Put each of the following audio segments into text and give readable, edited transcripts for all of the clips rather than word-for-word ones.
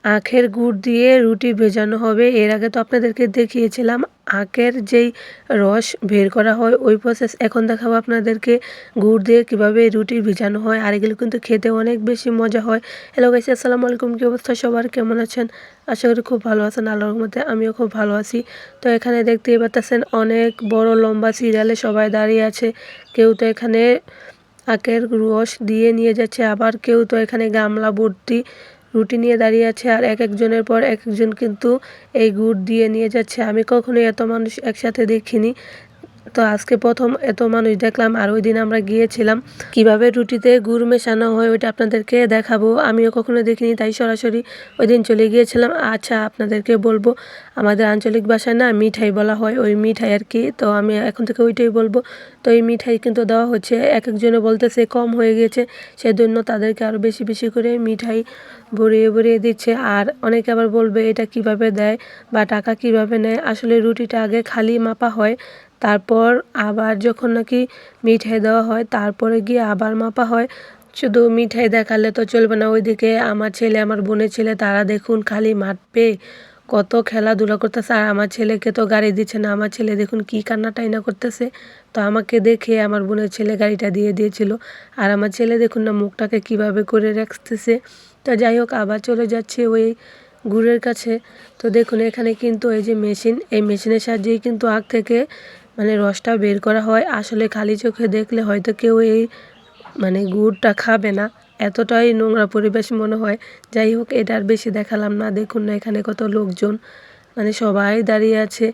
আখের গুড় দিয়ে রুটি ভেজানো হবে। এর আগে তো আপনাদেরকে দেখিয়েছিলাম আখের যেই রস বের করা হয় ওই প্রসেস। এখন দেখাবো আপনাদেরকে গুড় দিয়ে কীভাবে রুটি ভেজানো হয়। আর এগুলো কিন্তু খেতে অনেক বেশি মজা হয়। হ্যালো গাইস, আসসালামু আলাইকুম। কী অবস্থা সবার, কেমন আছেন? আশা করি খুব ভালো আছেন। আল্লাহর রহমতে আমিও খুব ভালো আছি। তো এখানে দেখতেই পাচ্ছেন অনেক বড় লম্বা সিরিয়ালে সবাই দাঁড়িয়ে আছে। কেউ তো এখানে আখের রস দিয়ে নিয়ে যাচ্ছে, আবার কেউ তো এখানে গামলা ভর্তি রুটি নিয়ে দাঁড়িয়ে আছে। আর এক একজনের পর এক একজন কিন্তু এই গুড় দিয়ে নিয়ে যাচ্ছে। আমি কখনোই এত মানুষ একসাথে দেখিনি, তো আজকে প্রথম এত মানুষ দেখলাম। আর ওই দিন আমরা গিয়েছিলাম, কিভাবে রুটিতে গুড় মেশানো হয় ওইটা আপনাদেরকে দেখাবো। আমিও কখনো দেখিনি, তাই সরাসরি ওই দিন চলে গিয়েছিলাম। আচ্ছা, আপনাদেরকে বলবো, আমাদের আঞ্চলিক ভাষায় না মিঠাই বলা হয়, ওই মিঠাই আর কি। তো আমি এখন থেকে ওইটাই বলবো। তো এই মিঠাই কিন্তু দেওয়া হচ্ছে, এক একজনে বলতেছে কম হয়ে গিয়েছে, সেজন্য তাদেরকে আরও বেশি বেশি করে মিঠাই ভরিয়ে ভরিয়ে দিচ্ছে। আর অনেকে আবার বলবে এটা কিভাবে দেয় বা টাকা কিভাবে নেয়। আসলে রুটিটা আগে খালি মাপা হয়, তারপর আবার যখন নাকি মিঠাই দেওয়া হয় তারপরে গিয়ে আবার মাপা হয়। শুধু মিঠাই দেখালে তো চলবে না। ওইদিকে আমার ছেলে, আমার বোনের ছেলে, তারা দেখুন খালি মাপবে, কত খেলাধুলা করতেছে। আর আমার ছেলেকে তো গাড়ি দিচ্ছে না। আমার ছেলে দেখুন কি কান্নাটাই না করতেছে। তো আমাকে দেখে আমার বোনের ছেলে গাড়িটা দিয়ে দিয়েছিল। আর আমার ছেলে দেখুন না মুখটাকে কিভাবে করে রাখতেছে। তো যাই হোক, আবার চলে যাচ্ছে ওই গুড়ের কাছে। তো দেখুন এখানে কিন্তু এই যে মেশিন, এই মেশিনের সাহায্যেই কিন্তু আখ থেকে রসটা বের করা হয়। আসলে খালি চোখে দেখলে হয়তো কেউ এই গুড়টা খাবে না, এতটাই নোংরা পরিবেশ মনে হয়। যাই হোক, এটা আর বেশি দেখালাম না। দেখুন না এখানে কত লোকজন, সবাই দাঁড়িয়ে আছে।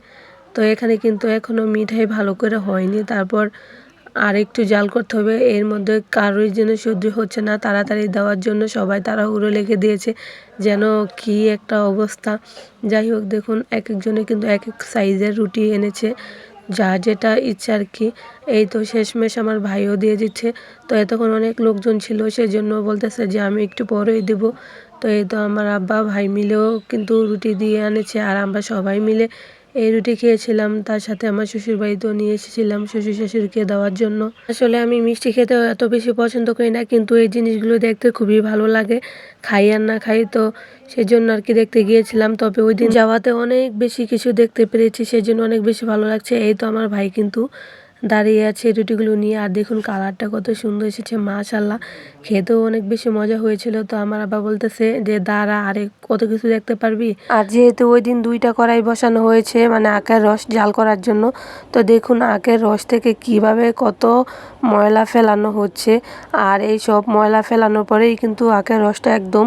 তো এখানে কিন্তু এখনও মিঠাই ভালো করে হয়নি, তারপর আর একটু জাল করতে হবে। এর মধ্যে কারোর যেন সহ্য হচ্ছে না, তাড়াতাড়ি দেওয়ার জন্য সবাই তাড়াহুড়ো লেগে দিয়েছে, যেন কি একটা অবস্থা। যাই হোক, দেখুন এক একজনে কিন্তু এক এক সাইজের রুটি এনেছে, যার যেটা ইচ্ছা আর কি। এই তো শেষমেশ আমার ভাইও দিয়ে দিচ্ছে। তো এতক্ষণ অনেক লোকজন ছিল, সেজন্য বলতেছে যে আমি একটু পরেই দেব। তো এই তো আমার আব্বা ভাই মিলেও কিন্তু রুটি দিয়ে আনেছে, আর আমরা সবাই মিলে এই রুটি খেয়েছিলাম। তার সাথে আমার শ্বশুর বাড়িতেও নিয়ে এসেছিলাম শ্বশুর শাশুড়িকে দেওয়ার জন্য। আসলে আমি মিষ্টি খেতে এত বেশি পছন্দ করি না, কিন্তু এই জিনিসগুলো দেখতে খুবই ভালো লাগে, খাই আর না খাই। তো সেজন্য আর কি দেখতে গিয়েছিলাম। তবে ওই দিন যাওয়াতে অনেক বেশি কিছু দেখতে পেরেছি, সেজন্য অনেক বেশি ভালো লাগছে। এই তো আমার ভাই কিন্তু দাঁড়িয়ে আছে রুটিগুলো নিয়ে। আর দেখুন কালারটা কত সুন্দর এসেছে, মাশাল্লাহ, খেতেও অনেক বেশি মজা হয়েছিল। তো আমার আব্বা বলতেছে যে দাঁড়া, আরে কত কিছু দেখতে পারবি। আর যেহেতু ওই দিন 2টা কড়াই বসানো হয়েছে আখের রস জাল করার জন্য, তো দেখুন আখের রস থেকে কিভাবে কত ময়লা ফেলানো হচ্ছে। আর এই সব ময়লা ফেলানোর পরেই কিন্তু আখের রসটা একদম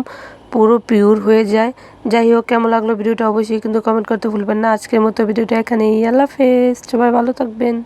পুরো পিওর হয়ে যায়। যাই হোক, কেমন লাগলো ভিডিওটা অবশ্যই কিন্তু কমেন্ট করতে ভুলবেন না। আজকের মতো ভিডিওটা এখানেই, আল্লাহ হাফেজ, সবাই ভালো থাকবেন।